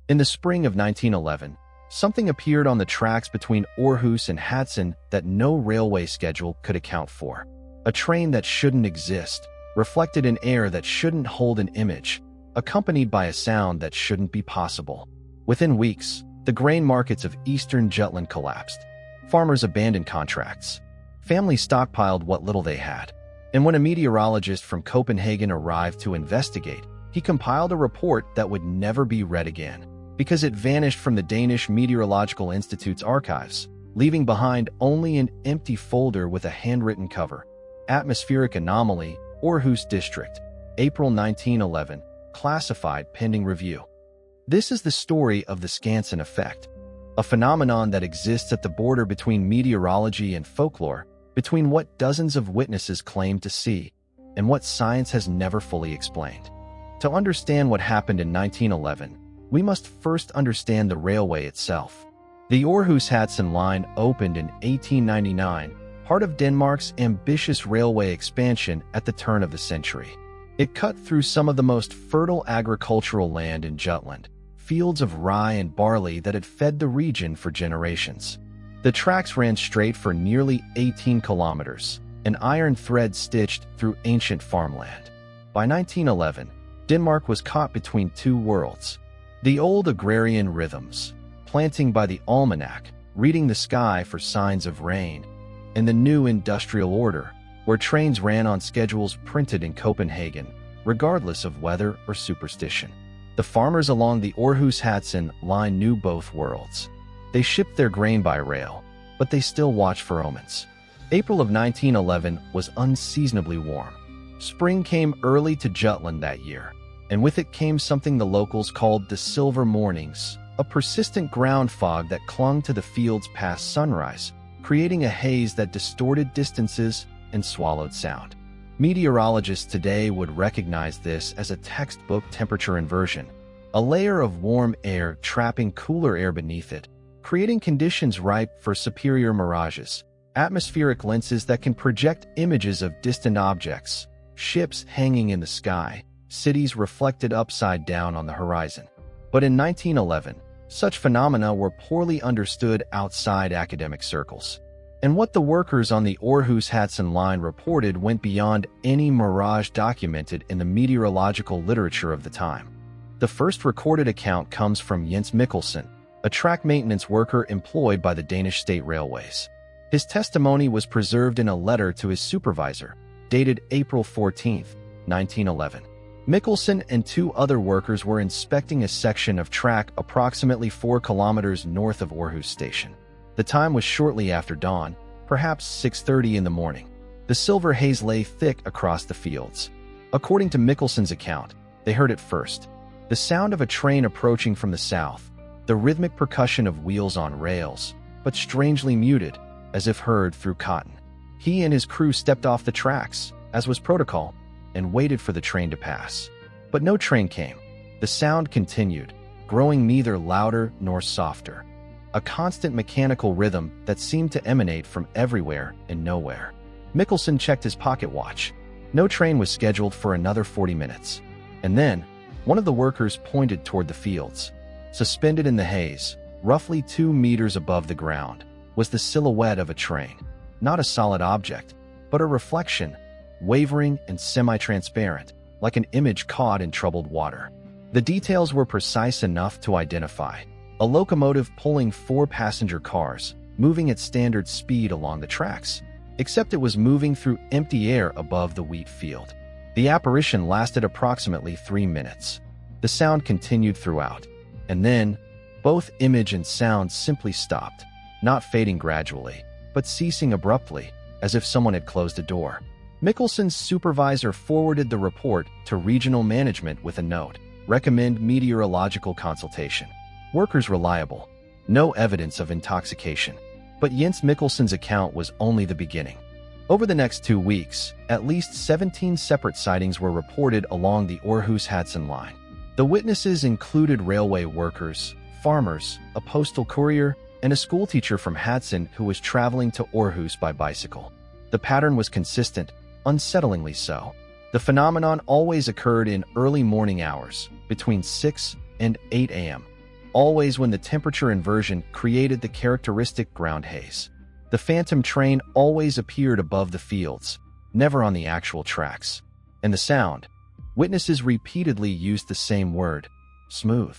In the spring of 1911, something appeared on the tracks between Aarhus and Hadsten that no railway schedule could account for. A train that shouldn't exist, reflected in air that shouldn't hold an image, accompanied by a sound that shouldn't be possible. Within weeks, the grain markets of eastern Jutland collapsed. Farmers abandoned contracts. Families stockpiled what little they had. And when a meteorologist from Copenhagen arrived to investigate, he compiled a report that would never be read again, because it vanished from the Danish Meteorological Institute's archives, leaving behind only an empty folder with a handwritten cover. Atmospheric Anomaly, Aarhus District, April 1911, classified pending review. This is the story of the Skansen Effect, a phenomenon that exists at the border between meteorology and folklore, between what dozens of witnesses claim to see and what science has never fully explained. To understand what happened in 1911, we must first understand the railway itself. The Aarhus-Hadsten line opened in 1899, part of Denmark's ambitious railway expansion at the turn of the century. It cut through some of the most fertile agricultural land in Jutland, fields of rye and barley that had fed the region for generations. The tracks ran straight for nearly 18 kilometers, an iron thread stitched through ancient farmland. By 1911, Denmark was caught between two worlds. The old agrarian rhythms, planting by the almanac, reading the sky for signs of rain, and the new industrial order, where trains ran on schedules printed in Copenhagen, regardless of weather or superstition. The farmers along the Aarhus-Hadsten line knew both worlds. They shipped their grain by rail, but they still watched for omens. April of 1911 was unseasonably warm. Spring came early to Jutland that year, and with it came something the locals called the silver mornings, a persistent ground fog that clung to the fields past sunrise, creating a haze that distorted distances and swallowed sound. Meteorologists today would recognize this as a textbook temperature inversion, a layer of warm air trapping cooler air beneath it, creating conditions ripe for superior mirages, atmospheric lenses that can project images of distant objects, ships hanging in the sky, cities reflected upside down on the horizon. But in 1911, such phenomena were poorly understood outside academic circles. And what the workers on the Aarhus-Hadsten line reported went beyond any mirage documented in the meteorological literature of the time. The first recorded account comes from Jens Mikkelsen, a track maintenance worker employed by the Danish State Railways. His testimony was preserved in a letter to his supervisor, dated April 14, 1911. Mikkelsen and two other workers were inspecting a section of track approximately 4 kilometers north of Aarhus Station. The time was shortly after dawn, perhaps 6:30 in the morning. The silver haze lay thick across the fields. According to Mikkelsen's account, they heard it first. The sound of a train approaching from the south, the rhythmic percussion of wheels on rails, but strangely muted, as if heard through cotton. He and his crew stepped off the tracks, as was protocol, and waited for the train to pass. But no train came. The sound continued, growing neither louder nor softer. A constant mechanical rhythm that seemed to emanate from everywhere and nowhere. Mikkelsen checked his pocket watch. No train was scheduled for another 40 minutes. And then, one of the workers pointed toward the fields. Suspended in the haze, roughly 2 meters above the ground, was the silhouette of a train. Not a solid object, but a reflection, wavering and semi-transparent, like an image caught in troubled water. The details were precise enough to identify. A locomotive pulling 4 passenger cars, moving at standard speed along the tracks, except it was moving through empty air above the wheat field. The apparition lasted approximately 3 minutes. The sound continued throughout, and then, both image and sound simply stopped, not fading gradually, but ceasing abruptly, as if someone had closed a door. Mikkelsen's supervisor forwarded the report to regional management with a note, "Recommend meteorological consultation. Workers reliable. No evidence of intoxication." But Jens Mikkelsen's account was only the beginning. Over the next 2 weeks, at least 17 separate sightings were reported along the Aarhus-Hadsten line. The witnesses included railway workers, farmers, a postal courier, and a schoolteacher from Hadsten who was traveling to Aarhus by bicycle. The pattern was consistent, unsettlingly so. The phenomenon always occurred in early morning hours, between 6 and 8 a.m. always when the temperature inversion created the characteristic ground haze. The phantom train always appeared above the fields, never on the actual tracks. And the sound. Witnesses repeatedly used the same word: smooth.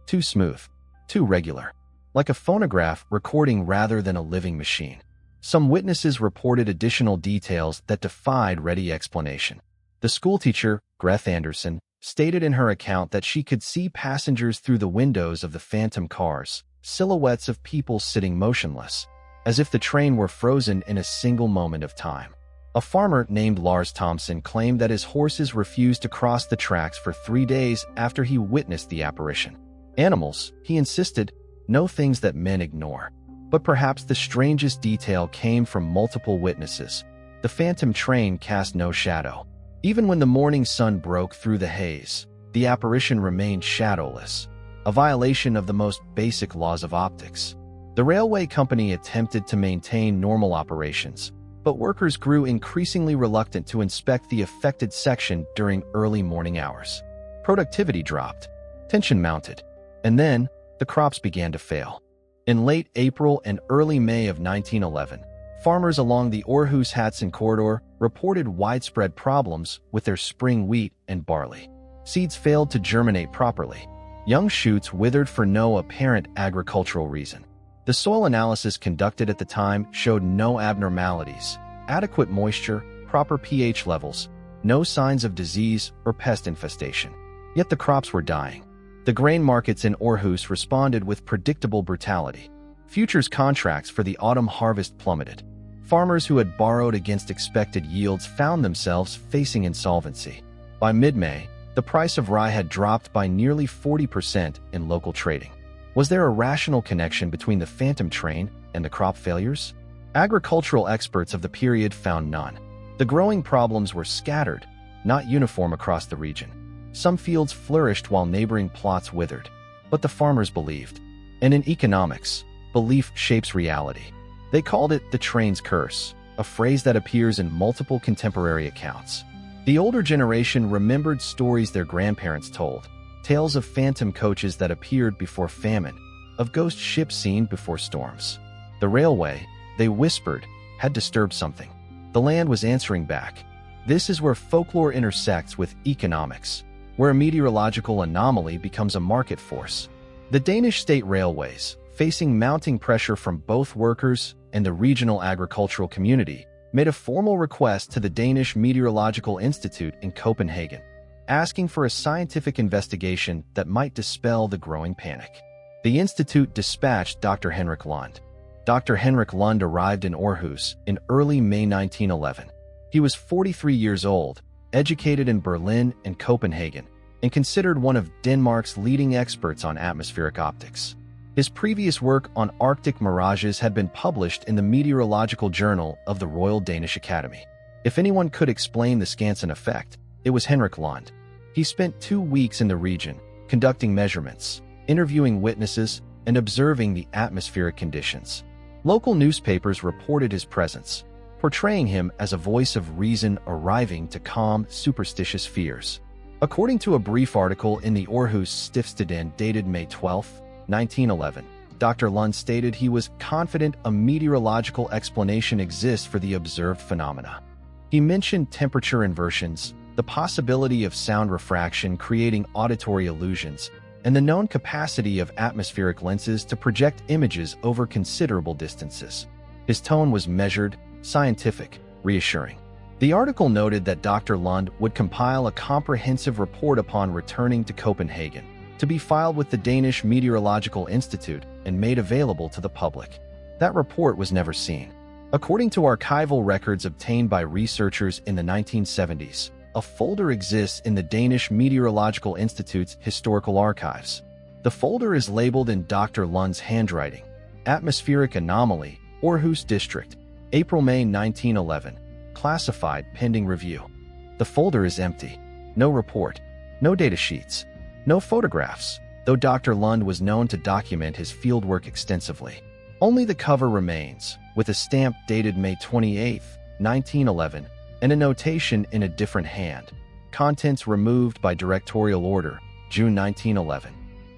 Smooth. Too regular. Like a phonograph recording rather than a living machine. Some witnesses reported additional details that defied ready explanation. The schoolteacher, Greth Anderson, stated in her account that she could see passengers through the windows of the phantom cars, silhouettes of people sitting motionless, as if the train were frozen in a single moment of time. A farmer named Lars Thompson claimed that his horses refused to cross the tracks for 3 days after he witnessed the apparition. Animals, he insisted, know things that men ignore. But perhaps the strangest detail came from multiple witnesses. The phantom train cast no shadow. Even when the morning sun broke through the haze, the apparition remained shadowless, a violation of the most basic laws of optics. The railway company attempted to maintain normal operations, but workers grew increasingly reluctant to inspect the affected section during early morning hours. Productivity dropped, tension mounted, and then the crops began to fail. In late April and early May of 1911, farmers along the Aarhus and Hadsten corridor reported widespread problems with their spring wheat and barley. Seeds failed to germinate properly. Young shoots withered for no apparent agricultural reason. The soil analysis conducted at the time showed no abnormalities, adequate moisture, proper pH levels, no signs of disease or pest infestation. Yet the crops were dying. The grain markets in Aarhus responded with predictable brutality. Futures contracts for the autumn harvest plummeted. Farmers who had borrowed against expected yields found themselves facing insolvency. By mid-May, the price of rye had dropped by nearly 40% in local trading. Was there a rational connection between the phantom train and the crop failures? Agricultural experts of the period found none. The growing problems were scattered, not uniform across the region. Some fields flourished while neighboring plots withered. But the farmers believed. And in economics, belief shapes reality. They called it the train's curse, a phrase that appears in multiple contemporary accounts. The older generation remembered stories their grandparents told, tales of phantom coaches that appeared before famine, of ghost ships seen before storms. The railway, they whispered, had disturbed something. The land was answering back. This is where folklore intersects with economics, where a meteorological anomaly becomes a market force. The Danish state railways, facing mounting pressure from both workers and the regional agricultural community, made a formal request to the Danish Meteorological Institute in Copenhagen, asking for a scientific investigation that might dispel the growing panic. The institute dispatched Dr. Henrik Lund. Dr. Henrik Lund arrived in Aarhus in early May 1911. He was 43 years old, educated in Berlin and Copenhagen, and considered one of Denmark's leading experts on atmospheric optics. His previous work on Arctic mirages had been published in the Meteorological Journal of the Royal Danish Academy. If anyone could explain the Skansen Effect, it was Henrik Lund. He spent 2 weeks in the region, conducting measurements, interviewing witnesses, and observing the atmospheric conditions. Local newspapers reported his presence, portraying him as a voice of reason arriving to calm superstitious fears. According to a brief article in the Aarhus Stiftstidende dated May 12, 1911, Dr. Lund stated he was confident a meteorological explanation exists for the observed phenomena. He mentioned temperature inversions, the possibility of sound refraction creating auditory illusions, and the known capacity of atmospheric lenses to project images over considerable distances. His tone was measured, scientific, reassuring. The article noted that Dr. Lund would compile a comprehensive report upon returning to Copenhagen, to be filed with the Danish Meteorological Institute and made available to the public. That report was never seen. According to archival records obtained by researchers in the 1970s, a folder exists in the Danish Meteorological Institute's historical archives. The folder is labeled in Dr. Lund's handwriting, Atmospheric Anomaly, Aarhus District, April-May 1911, classified pending review. The folder is empty. No report, no data sheets, no photographs, though Dr. Lund was known to document his fieldwork extensively. Only the cover remains, with a stamp dated May 28, 1911, and a notation in a different hand. Contents removed by directorial order, June 1911.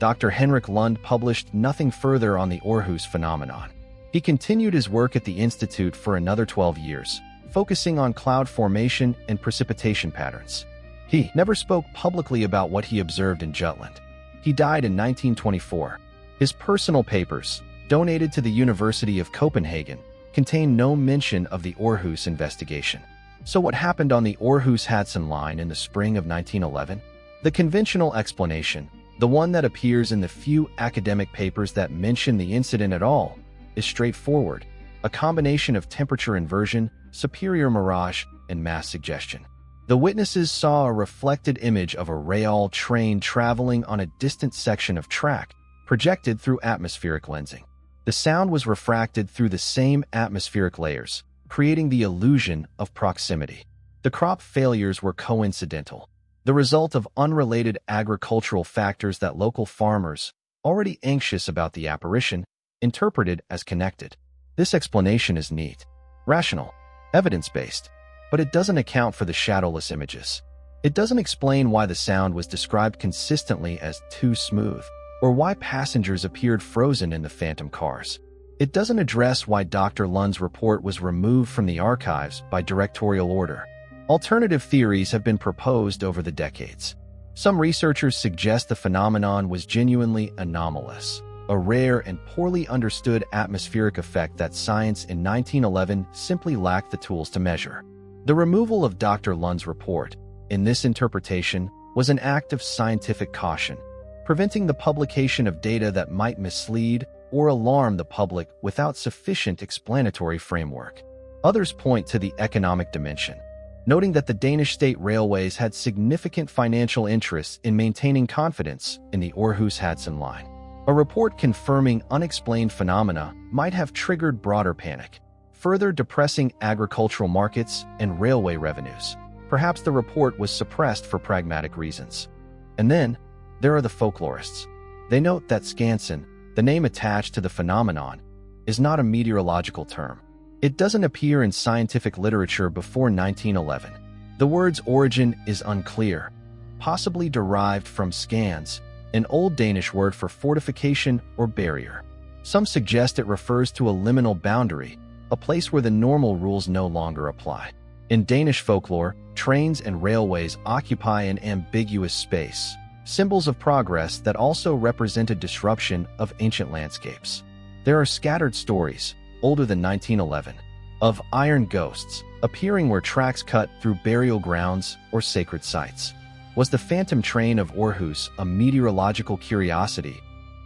Dr. Henrik Lund published nothing further on the Aarhus phenomenon. He continued his work at the Institute for another 12 years, focusing on cloud formation and precipitation patterns. He never spoke publicly about what he observed in Jutland. He died in 1924. His personal papers, donated to the University of Copenhagen, contain no mention of the Aarhus investigation. So what happened on the Aarhus-Hadsten line in the spring of 1911? The conventional explanation, the one that appears in the few academic papers that mention the incident at all, is straightforward: a combination of temperature inversion, superior mirage, and mass suggestion. The witnesses saw a reflected image of a rail train traveling on a distant section of track, projected through atmospheric lensing. The sound was refracted through the same atmospheric layers, creating the illusion of proximity. The crop failures were coincidental, the result of unrelated agricultural factors that local farmers, already anxious about the apparition, interpreted as connected. This explanation is neat, rational, evidence-based, but it doesn't account for the shadowless images. It doesn't explain why the sound was described consistently as too smooth, or why passengers appeared frozen in the phantom cars. It doesn't address why Dr. Lund's report was removed from the archives by directorial order. Alternative theories have been proposed over the decades. Some researchers suggest the phenomenon was genuinely anomalous, a rare and poorly understood atmospheric effect that science in 1911 simply lacked the tools to measure. The removal of Dr. Lund's report, in this interpretation, was an act of scientific caution, preventing the publication of data that might mislead or alarm the public without sufficient explanatory framework. Others point to the economic dimension, noting that the Danish state railways had significant financial interests in maintaining confidence in the Aarhus-Hadsten line. A report confirming unexplained phenomena might have triggered broader panic, further depressing agricultural markets and railway revenues. Perhaps the report was suppressed for pragmatic reasons. And then, there are the folklorists. They note that Skansen, the name attached to the phenomenon, is not a meteorological term. It doesn't appear in scientific literature before 1911. The word's origin is unclear, possibly derived from skans, an Old Danish word for fortification or barrier. Some suggest it refers to a liminal boundary, a place where the normal rules no longer apply. In Danish folklore, trains and railways occupy an ambiguous space, symbols of progress that also represented disruption of ancient landscapes. There are scattered stories, older than 1911, of iron ghosts appearing where tracks cut through burial grounds or sacred sites. Was the phantom train of Aarhus a meteorological curiosity,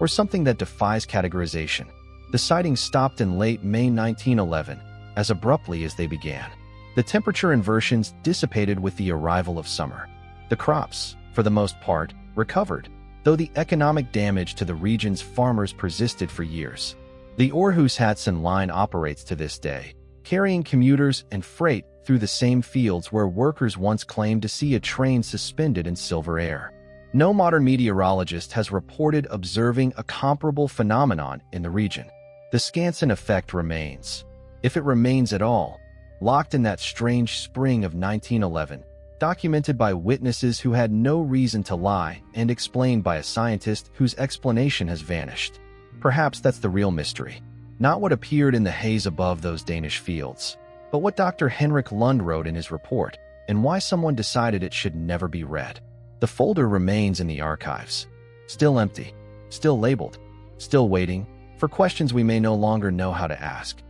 or something that defies categorization? The sightings stopped in late May 1911, as abruptly as they began. The temperature inversions dissipated with the arrival of summer. The crops, for the most part, recovered, though the economic damage to the region's farmers persisted for years. The Aarhus-Hadsten line operates to this day, carrying commuters and freight through the same fields where workers once claimed to see a train suspended in silver air. No modern meteorologist has reported observing a comparable phenomenon in the region. The Skansen Effect remains, if it remains at all, locked in that strange spring of 1911, documented by witnesses who had no reason to lie and explained by a scientist whose explanation has vanished. Perhaps that's the real mystery. Not what appeared in the haze above those Danish fields, but what Dr. Henrik Lund wrote in his report, and why someone decided it should never be read. The folder remains in the archives, still empty, still labeled, still waiting for questions we may no longer know how to ask.